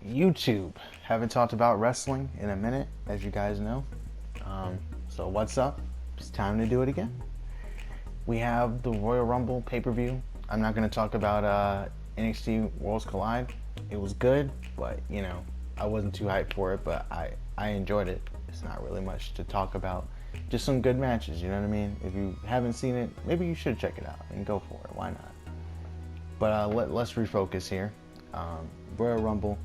YouTube. Haven't talked about wrestling in a minute, as you guys know. So what's up? It's time to do it again. We have the Royal Rumble pay-per-view. I'm not going to talk about NXT Worlds Collide. It was good, but I wasn't too hyped for it, but I enjoyed it. It's not really much to talk about. Just some good matches, you know what I mean? If you haven't seen it, maybe you should check it out and go for it. Why not? But let's refocus here. Royal Rumble.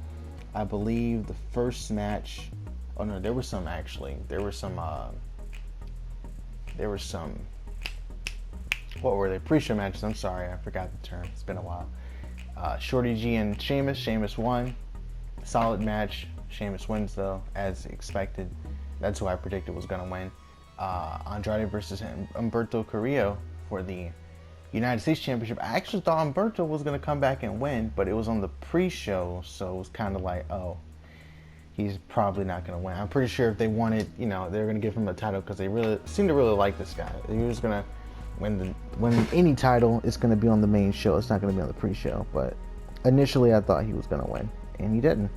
I believe the first match. Oh no, there were some actually. There were some. What were they? Pre-show matches. I'm sorry, I forgot the term. It's been a while. Shorty G and Sheamus. Sheamus won. Solid match. Sheamus wins though, as expected. That's who I predicted was gonna win. Andrade versus Humberto Carrillo for the United States Championship. I actually thought Humberto was going to come back and win, but it was on the pre-show, so it was kind of like, oh, he's probably not going to win. I'm pretty sure if they wanted, they were going to give him a title because they really seem to really like this guy. He was going to win any title. It's going to be on the main show. It's not going to be on the pre-show, but initially I thought he was going to win, and he didn't.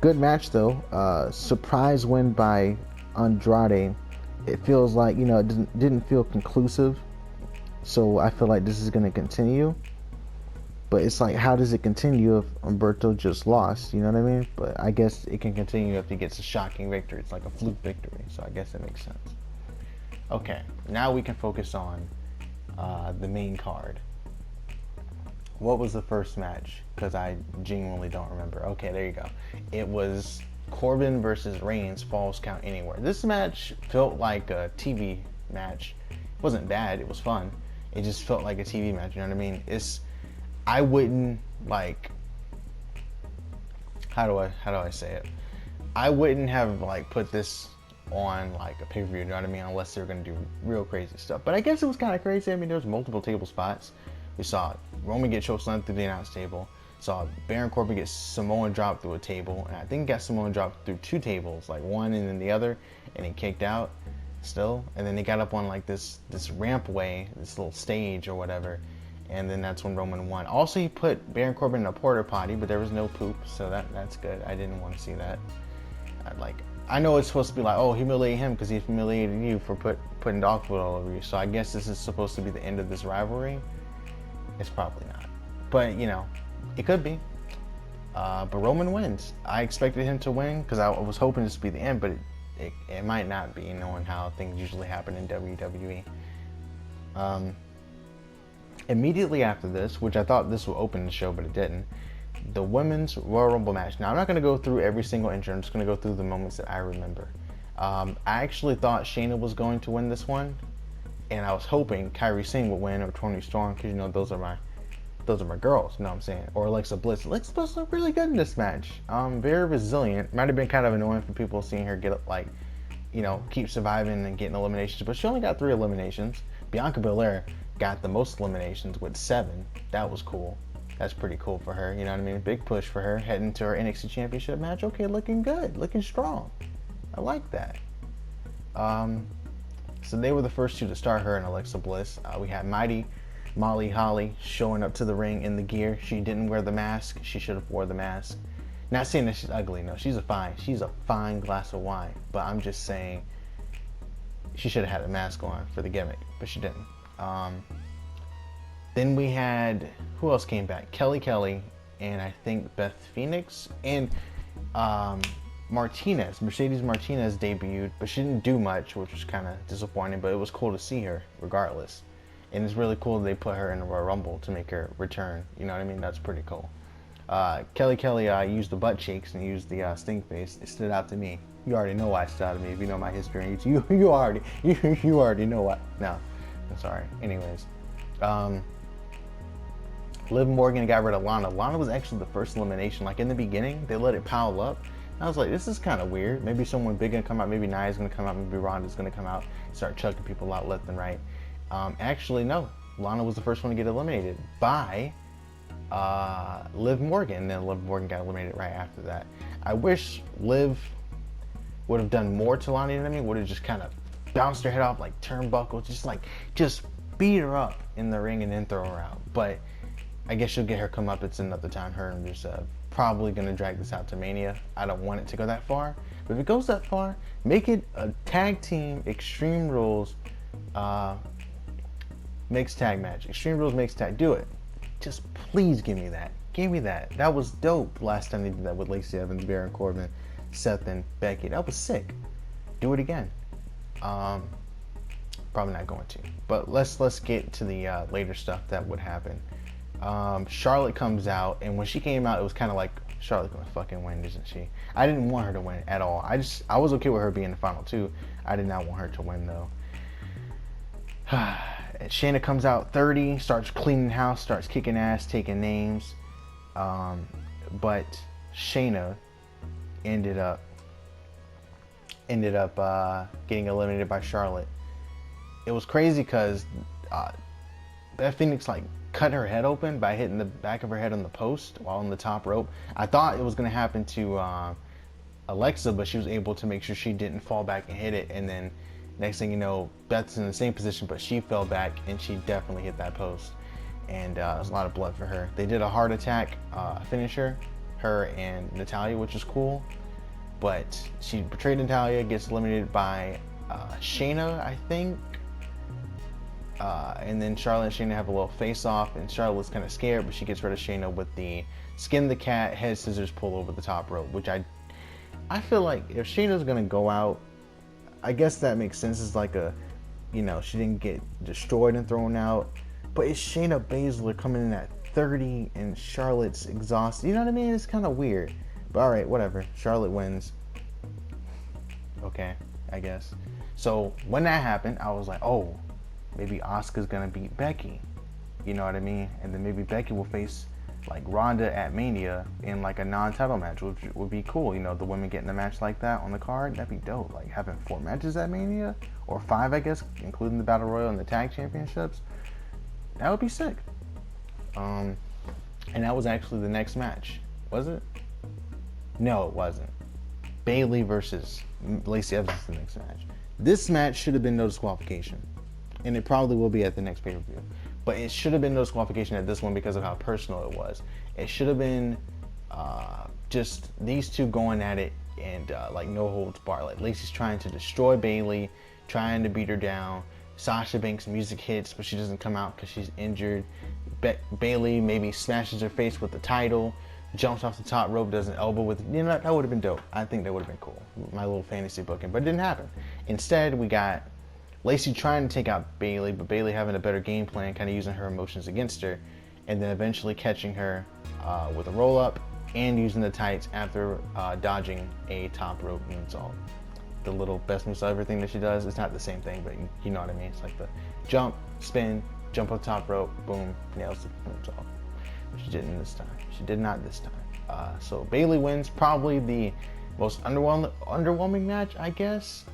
Good match though. Surprise win by Andrade. It feels like, it didn't feel conclusive. So I feel like this is going to continue. But it's like, how does it continue if Humberto just lost? You know what I mean? But I guess it can continue if he gets a shocking victory. It's like a fluke victory. So I guess it makes sense. Okay, now we can focus on the main card. What was the first match? Because I genuinely don't remember. Okay, there you go. It was Corbin versus Reigns, Falls Count Anywhere. This match felt like a TV match. It wasn't bad. It was fun. It just felt like a TV match, you know what I mean? I wouldn't like, how do I say it? I wouldn't have like put this on like a pay-per-view, you know what I mean? Unless they're gonna do real crazy stuff. But I guess it was kind of crazy. I mean, there was multiple table spots. We saw Roman get chokeslammed through the announce table. Saw Baron Corbin get Samoan dropped through a table, and I think he got Samoan dropped through two tables, like one and then the other, and he kicked out. Still, and then they got up on like this rampway, this little stage or whatever, and then that's when Roman won. Also, he put Baron Corbin in a porta potty, but there was no poop, so that's good. I didn't want to see that. I know it's supposed to be like, oh, humiliate him because he humiliated you for putting dog food all over you. So I guess this is supposed to be the end of this rivalry. It's probably not, but it could be. But Roman wins. I expected him to win because I was hoping this would be the end, but it might not be, knowing how things usually happen in WWE. Immediately after this, which I thought this would open the show, but it didn't, the Women's Royal Rumble match. Now, I'm not going to go through every single entrance. I'm just going to go through the moments that I remember. I actually thought Shana was going to win this one, and I was hoping Kairi Singh would win or Toni Storm, because, those are my girls, you know what I'm saying? Or Alexa Bliss. Alexa Bliss looked really good in this match. Very resilient. Might have been kind of annoying for people seeing her get like, keep surviving and getting eliminations, but she only got 3 eliminations. Bianca Belair got the most eliminations with 7. That was cool. That's pretty cool for her, you know what I mean? Big push for her heading to her NXT Championship match. Okay, looking good, looking strong. I like that. So they were the first 2 to start, her and Alexa Bliss. We had Mighty Molly Holly showing up to the ring in the gear. She didn't wear the mask. She should have wore the mask. Not saying that she's ugly. No, she's a fine glass of wine. But I'm just saying she should have had a mask on for the gimmick, but she didn't. Then we had, who else came back? Kelly, and I think Beth Phoenix, and Mercedes Martinez debuted, but she didn't do much, which was kind of disappointing, but it was cool to see her regardless. And it's really cool that they put her in the Royal Rumble to make her return. You know what I mean? That's pretty cool. Kelly used the butt cheeks and used the stink face. It stood out to me. You already know why it stood out to me. If you know my history, you already know why. No, I'm sorry. Anyways, Liv Morgan got rid of Lana. Lana was actually the first elimination. Like in the beginning, they let it pile up. I was like, this is kind of weird. Maybe someone big gonna come out. Maybe Nia's gonna come out. Maybe Ronda's gonna come out. Start chucking people out left and right. Actually, no. Lana was the first one to get eliminated by Liv Morgan. And then Liv Morgan got eliminated right after that. I wish Liv would have done more to Lana, you know what I mean? Would have just kind of bounced her head off like turnbuckles, just beat her up in the ring and then throw her out. But I guess she'll get her comeuppance another time. Her and Rusev probably gonna drag this out to Mania. I don't want it to go that far, but if it goes that far, make it a tag team Extreme Rules mixed tag match. Extreme Rules mixed tag. Do it. Just please give me that. Give me that. That was dope last time they did that with Lacey Evans, Baron Corbin, Seth, and Becky. That was sick. Do it again. Probably not going to. But let's get to the later stuff that would happen. Charlotte comes out, and when she came out, it was kind of like, Charlotte's gonna fucking win, isn't she? I didn't want her to win at all. I was okay with her being in the final two. I did not want her to win though. And Shana comes out 30, starts cleaning house, starts kicking ass, taking names. But Shana ended up getting eliminated by Charlotte. It was crazy because Beth Phoenix like cut her head open by hitting the back of her head on the post while on the top rope. I thought it was going to happen to Alexa, but she was able to make sure she didn't fall back and hit it. And then next thing you know, Beth's in the same position, but she fell back and she definitely hit that post. And it was a lot of blood for her. They did a heart attack finisher, her and Natalya, which is cool. But she betrayed Natalya, gets eliminated by Shayna, I think. And then Charlotte and Shayna have a little face-off, and Charlotte's kind of scared, but she gets rid of Shayna with the skin the cat, head scissors pull over the top rope, which I feel like if Shayna's gonna go out, I guess that makes sense. It's like a, you know, she didn't get destroyed and thrown out, but it's Shayna Baszler coming in at 30 and Charlotte's exhausted. You know what I mean? It's kind of weird. But all right, whatever. Charlotte wins. Okay, I guess. So when that happened, I was like, oh, maybe Asuka's gonna beat Becky. You know what I mean? And then maybe Becky will face like Ronda at Mania in like a non-title match, which would be cool. You know, the women getting a match like that on the card, that'd be dope. Like having 4 matches at Mania, or 5, I guess, including the Battle Royal and the Tag Championships. That would be sick. And that was actually the next match. Was it? No, it wasn't. Bayley versus Lacey Evans is the next match. This match should have been no disqualification. And it probably will be at the next pay-per-view. But it should have been no disqualification at this one because of how personal it was. It should have been just these two going at it and like no holds barred. Like Lacey's trying to destroy Bayley, trying to beat her down. Sasha Banks music hits, but she doesn't come out because she's injured. Bayley maybe smashes her face with the title, jumps off the top rope, does an elbow with, you know, that would have been dope. I think that would have been cool. My little fantasy booking, but it didn't happen. Instead, we got Lacey trying to take out Bayley, but Bayley having a better game plan, kind of using her emotions against her, and then eventually catching her with a roll-up and using the tights after dodging a top rope moonsault. The little best moonsault everything that she does, it's not the same thing, but you know what I mean. It's like the jump, spin, jump on top rope, boom, nails the moonsault. But she didn't this time. She did not this time. So Bayley wins, probably the most underwhelming match, I guess.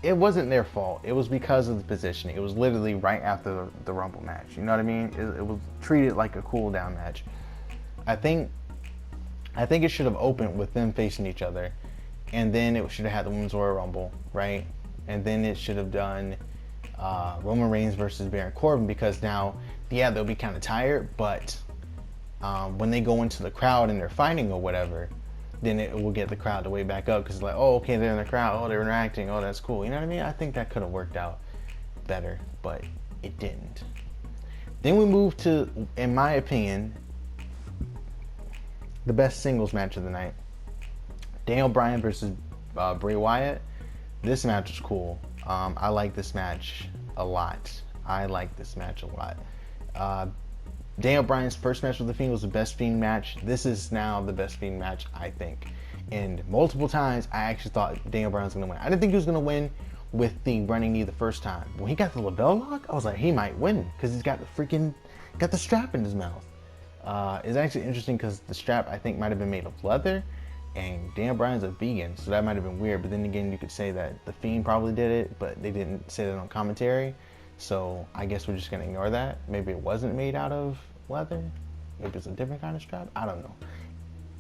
It wasn't their fault. It was because of the positioning. It was literally right after the Rumble match. You know what I mean? It was treated like a cool down match. I think it should have opened with them facing each other, and then it should have had the Women's Royal Rumble, right? And then it should have done Roman Reigns versus Baron Corbin, because now, yeah, they'll be kind of tired, but when they go into the crowd and they're fighting or whatever, then it will get the crowd to way back up, because it's like, oh, okay, they're in the crowd, oh, they're interacting, oh, that's cool. You know what I mean? I think that could have worked out better, but it didn't. Then we move to, in my opinion, the best singles match of the night. Daniel Bryan versus Bray Wyatt. This match was cool. I like this match a lot. Daniel Bryan's first match with The Fiend was the best Fiend match. This is now the best Fiend match, I think. And multiple times, I actually thought Daniel Bryan was going to win. I didn't think he was going to win with the running knee the first time. When he got the label lock, I was like, he might win, because he's got the strap in his mouth. It's actually interesting because the strap, I think, might have been made of leather, and Daniel Bryan's a vegan, so that might have been weird. But then again, you could say that The Fiend probably did it, but they didn't say that on commentary. So I guess we're just going to ignore that. Maybe it wasn't made out of leather. Maybe it's a different kind of strap. I don't know.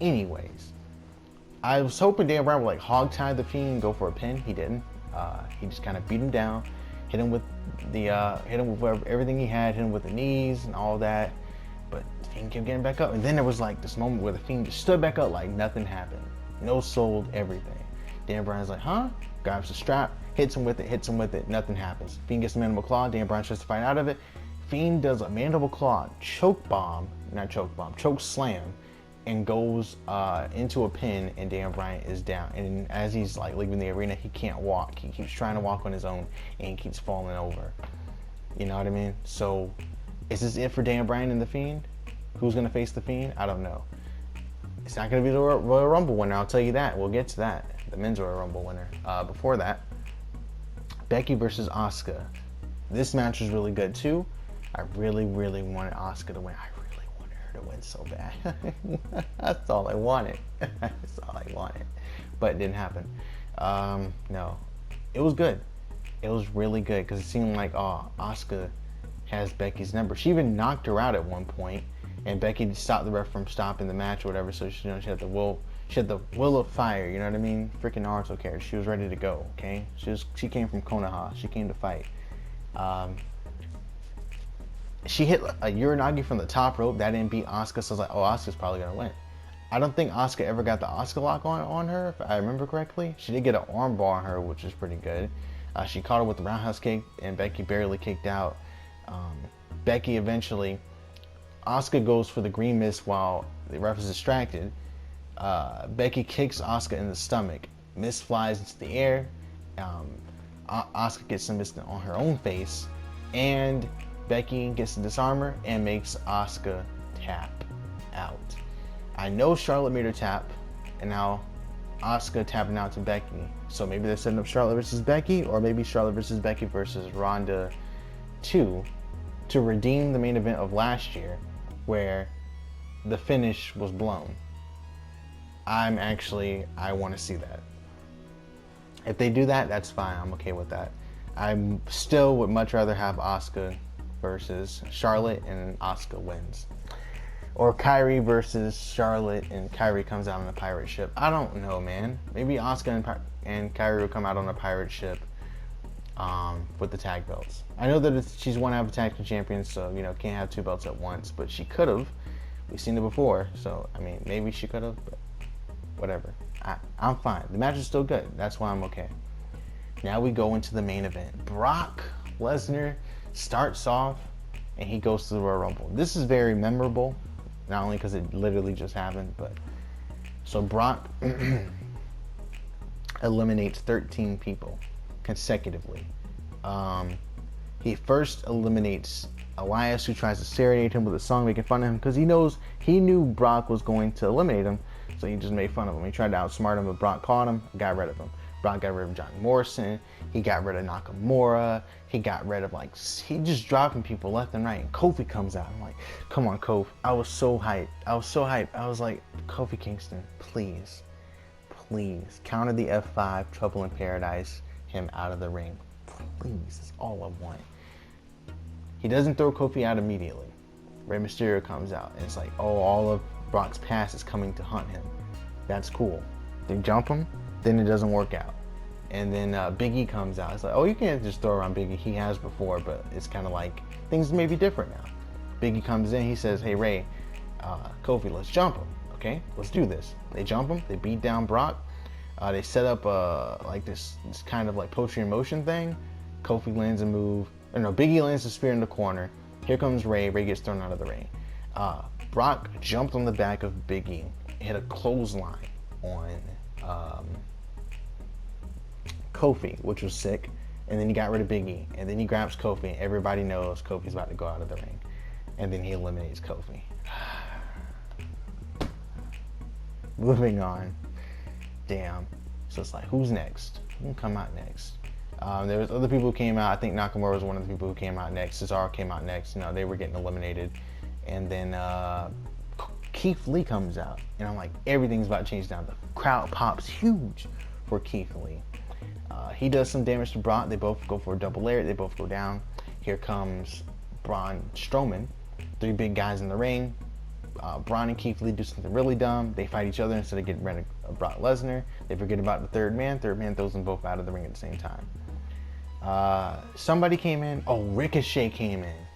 Anyways, I was hoping Daniel Bryan would like hog tie The Fiend and go for a pin. He didn't. He just kind of beat him down, hit him with everything he had, hit him with the knees and all that. But the Fiend kept getting back up. And then there was like this moment where the Fiend just stood back up like nothing happened. No sold, everything. Dan Bryan's like, huh? Grabs the strap, hits him with it, nothing happens. Fiend gets a mandible claw, Dan Bryan tries to fight out of it. Fiend does a mandible claw choke slam, and goes into a pin, and Dan Bryan is down. And as he's like leaving the arena, he can't walk. He keeps trying to walk on his own, and he keeps falling over. You know what I mean? So, is this it for Dan Bryan and the Fiend? Who's gonna face the Fiend? I don't know. It's not gonna be the Royal Rumble winner, I'll tell you that. We'll get to that. The men's Royal Rumble winner. Before that, Becky versus Asuka. This match was really good too. I really, really wanted Asuka to win. I really wanted her to win so bad. That's all I wanted. That's all I wanted. But it didn't happen. No. It was good. It was really good because it seemed like, Asuka has Becky's number. She even knocked her out at one point, and Becky stopped the ref from stopping the match or whatever. So she had the will. She had the will of fire. You know what I mean? Freaking Naruto character. She was ready to go. Okay. She came from Konoha. She came to fight. She hit a Uranagi from the top rope. That didn't beat Asuka. So I was like, Asuka's probably gonna win. I don't think Asuka ever got the Asuka lock on her, if I remember correctly. She did get an armbar on her, which is pretty good. She caught her with the roundhouse kick, and Becky barely kicked out. Becky eventually, Asuka goes for the green mist while the ref is distracted. Becky kicks Asuka in the stomach. Mist flies into the air. Asuka gets some mist on her own face, and Becky gets the disarmer and makes Asuka tap out. I know Charlotte made her tap, and now Asuka tapping out to Becky. So maybe they're setting up Charlotte versus Becky, or maybe Charlotte versus Becky versus Ronda 2 to redeem the main event of last year, where the finish was blown. I want to see that. If they do that, that's fine. I'm okay with that. I still would much rather have Asuka versus Charlotte and Asuka wins. Or Kyrie versus Charlotte and Kyrie comes out on a pirate ship. I don't know, man. Maybe Asuka and Kyrie will come out on a pirate ship with the tag belts. I know that she's one out of the tag team champions, so, can't have two belts at once, but she could have. We've seen it before, so, maybe she could have, but whatever. I'm fine. The match is still good. That's why I'm okay. Now we go into the main event. Brock Lesnar starts off, and he goes to the Royal Rumble. This is very memorable, not only because it literally just happened, but so Brock eliminates 13 people consecutively. He first eliminates Elias, who tries to serenade him with a song making fun of him because he knew Brock was going to eliminate him, so he just made fun of him. He tried to outsmart him, but Brock caught him, got rid of him. Brock got rid of John Morrison. He got rid of Nakamura. He got rid of he just dropping people left and right. And Kofi comes out. I'm like, come on, Kofi. I was so hyped. I was like, Kofi Kingston, please, counter the F5, Trouble in Paradise, him out of the ring. Please, that's all I want. He doesn't throw Kofi out immediately. Rey Mysterio comes out, and it's like, all of Brock's past is coming to hunt him. That's cool. They jump him, then it doesn't work out. And then Big E comes out. It's like, you can't just throw around Big E. He has before, but it's kind of like things may be different now. Big E comes in. He says, hey, Ray, Kofi, let's jump him. Okay, let's do this. They jump him. They beat down Brock. They set up this kind of like poetry in motion thing. Kofi lands a move. Big E lands a spear in the corner. Here comes Ray. Ray gets thrown out of the ring. Brock jumped on the back of Big E, hit a clothesline on Kofi, which was sick, and then he got rid of Big E, and then he grabs Kofi, and everybody knows Kofi's about to go out of the ring, and then he eliminates Kofi. Moving on. Damn. So it's like, who's next? Who can come out next? There was other people who came out. I think Nakamura was one of the people who came out next. Cesaro came out next. They were getting eliminated, and then Keith Lee comes out, and I'm like, everything's about to change down. The crowd pops huge for Keith Lee. He does some damage to Braun. They both go for a double layer. They both go down. Here comes Braun Strowman. Three big guys in the ring. Braun and Keith Lee do something really dumb. They fight each other instead of getting rid of Brock Lesnar. They forget about the third man. Third man throws them both out of the ring at the same time. Somebody came in. Ricochet came in.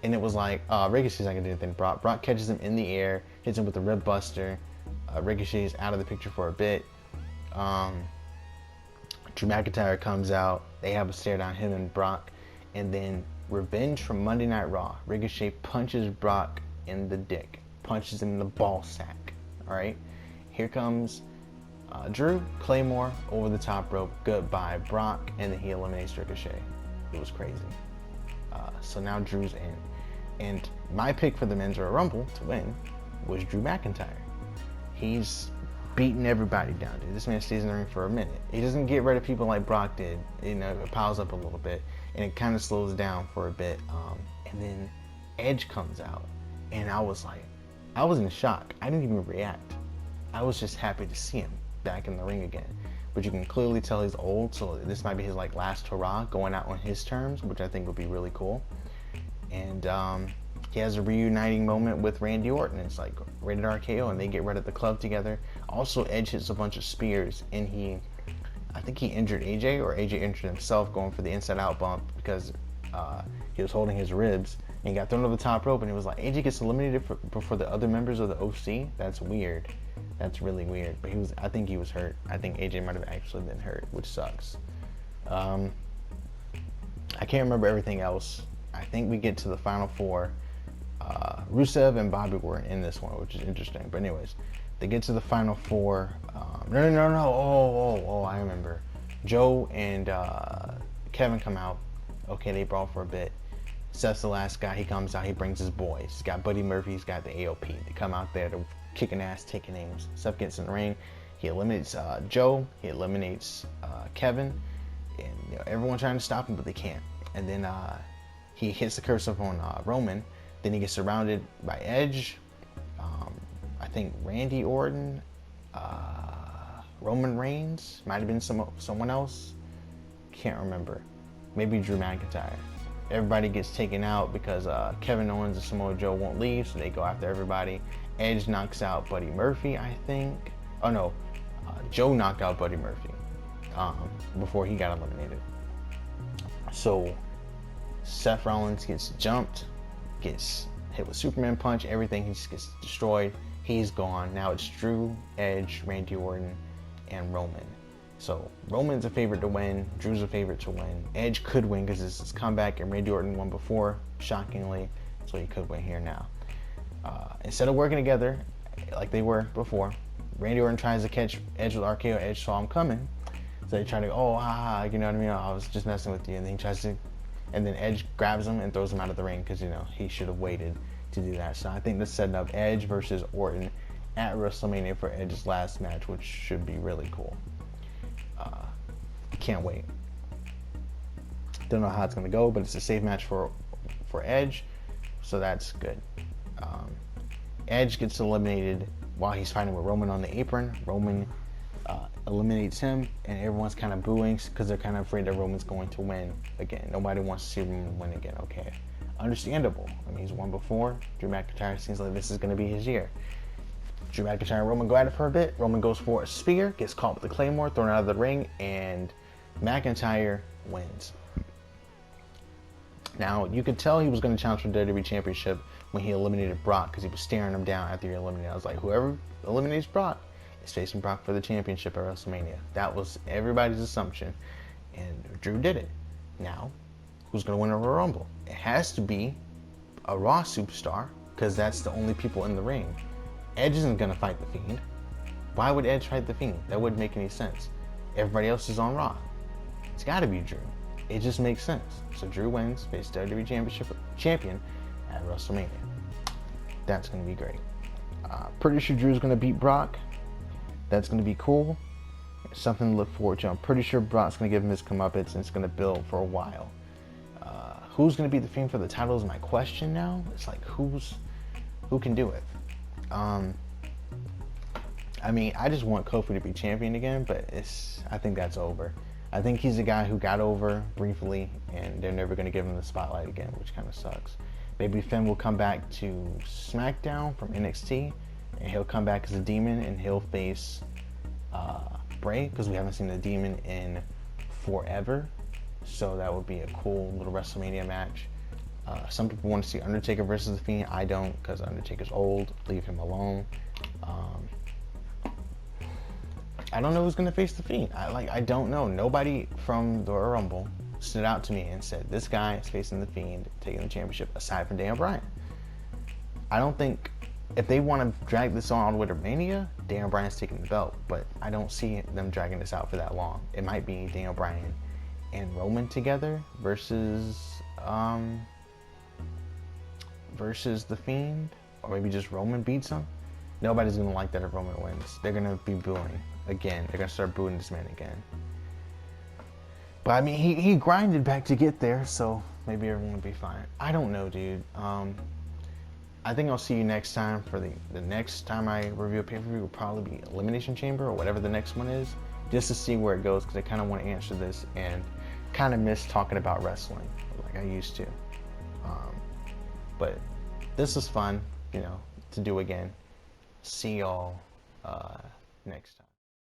And it was like, Ricochet's not gonna do anything. Brock catches him in the air, hits him with a rib buster. Ricochet's out of the picture for a bit. Drew McIntyre comes out. They have a stare down, him and Brock. And then revenge from Monday Night Raw. Ricochet punches Brock in the dick. Punches him in the ball sack. Alright? Here comes Drew, Claymore, over the top rope. Goodbye, Brock. And then he eliminates Ricochet. It was crazy. So now Drew's in. And my pick for the Men's Royal Rumble to win was Drew McIntyre. He's beating everybody down, dude. This man stays in the ring for a minute. He doesn't get rid of people like Brock did. You know, it piles up a little bit, and it kind of slows down for a bit. And then Edge comes out, and I was in shock. I didn't even react. I was just happy to see him back in the ring again. But you can clearly tell he's old, so this might be his like last hurrah, going out on his terms, which I think would be really cool. And he has a reuniting moment with Randy Orton. It's like rated RKO, and they get rid of the club together. Also, Edge hits a bunch of spears, and I think he injured AJ, or AJ injured himself going for the inside out bump because he was holding his ribs, and he got thrown over the top rope, and it was like, AJ gets eliminated before the other members of the OC? That's weird. That's really weird. But I think he was hurt. I think AJ might have actually been hurt, which sucks. I can't remember everything else. I think we get to the final four. Rusev and Bobby were in this one, which is interesting. But anyways, they get to the final four. No. Oh, I remember. Joe and Kevin come out. Okay, they brawl for a bit. Seth's the last guy. He comes out. He brings his boys. He's got Buddy Murphy. He's got the AOP. They come out there to kicking ass, taking names. Seth gets in the ring. He eliminates Joe. He eliminates Kevin. And you know, everyone trying to stop him, but they can't. And then he hits the cursive on Roman. Then he gets surrounded by Edge. I think Randy Orton. Roman Reigns. Might have been someone else. Can't remember. Maybe Drew McIntyre. Everybody gets taken out because Kevin Owens and Samoa Joe won't leave, so they go after everybody. Edge knocks out Buddy Murphy, I think. Oh no, Joe knocked out Buddy Murphy before he got eliminated. So Seth Rollins gets jumped, gets hit with Superman punch, everything. He just gets destroyed. He's gone. Now it's Drew, Edge, Randy Orton, and Roman. So Roman's a favorite to win. Drew's a favorite to win. Edge could win because it's his comeback, and Randy Orton won before, shockingly. So he could win here now. Instead of working together like they were before, Randy Orton tries to catch Edge with RKO. Edge saw him coming, so they try to go, you know what I mean? I was just messing with you. And then he tries to, and then Edge grabs him and throws him out of the ring because, you know, he should have waited to do that. So I think this is setting up Edge versus Orton at WrestleMania for Edge's last match, which should be really cool. Can't wait. Don't know how it's gonna go, but it's a safe match for Edge, so that's good. Edge gets eliminated while he's fighting with Roman on the apron. Roman eliminates him, and everyone's kind of booing because they're kind of afraid that Roman's going to win again. Nobody wants to see Roman win again. Okay, understandable. I mean, he's won before. Drew McIntyre seems like this is going to be his year. Drew McIntyre and Roman go at it for a bit. Roman goes for a spear, gets caught with the Claymore, thrown out of the ring, and McIntyre wins. Now, you could tell he was going to challenge for the WWE Championship when he eliminated Brock because he was staring him down after he eliminated. I was like, whoever eliminates Brock is facing Brock for the championship at WrestleMania. That was everybody's assumption, and Drew did it. Now, who's going to win a Royal Rumble? It has to be a Raw superstar because that's the only people in the ring. Edge isn't going to fight The Fiend. Why would Edge fight The Fiend? That wouldn't make any sense. Everybody else is on Raw. It's got to be Drew. It just makes sense. So Drew wins, faces WWE champion at WrestleMania. That's going to be great. Pretty sure Drew's going to beat Brock. That's going to be cool. Something to look forward to. I'm pretty sure Brock's going to give him his comeuppance, and it's going to build for a while. Who's going to be the Fiend for the title is my question now. It's like, who can do it? I mean, I just want Kofi to be champion again, but I think that's over. I think he's a guy who got over briefly, and they're never going to give him the spotlight again, which kind of sucks. Maybe Finn will come back to SmackDown from NXT, and he'll come back as a demon, and he'll face Bray, because we haven't seen the demon in forever. So that would be a cool little WrestleMania match. Some people want to see Undertaker versus The Fiend. I don't, because Undertaker's old. Leave him alone. I don't know who's going to face The Fiend. I don't know. Nobody from the Royal Rumble stood out to me and said, this guy is facing The Fiend, taking the championship, aside from Daniel Bryan. I don't think, if they want to drag this on all the way to Mania, Daniel Bryan's taking the belt, but I don't see them dragging this out for that long. It might be Daniel Bryan and Roman together versus The Fiend, or maybe just Roman beats him. Nobody's gonna like that if Roman wins. They're gonna be booing again. They're gonna start booing this man again. But I mean, he grinded back to get there, so maybe everyone will be fine. I don't know, dude. I think I'll see you next time. For the next time I review a pay-per-view will probably be Elimination Chamber or whatever the next one is, just to see where it goes, because I kind of want to answer this and kind of miss talking about wrestling like I used to. But this was fun, to do again. See y'all next time.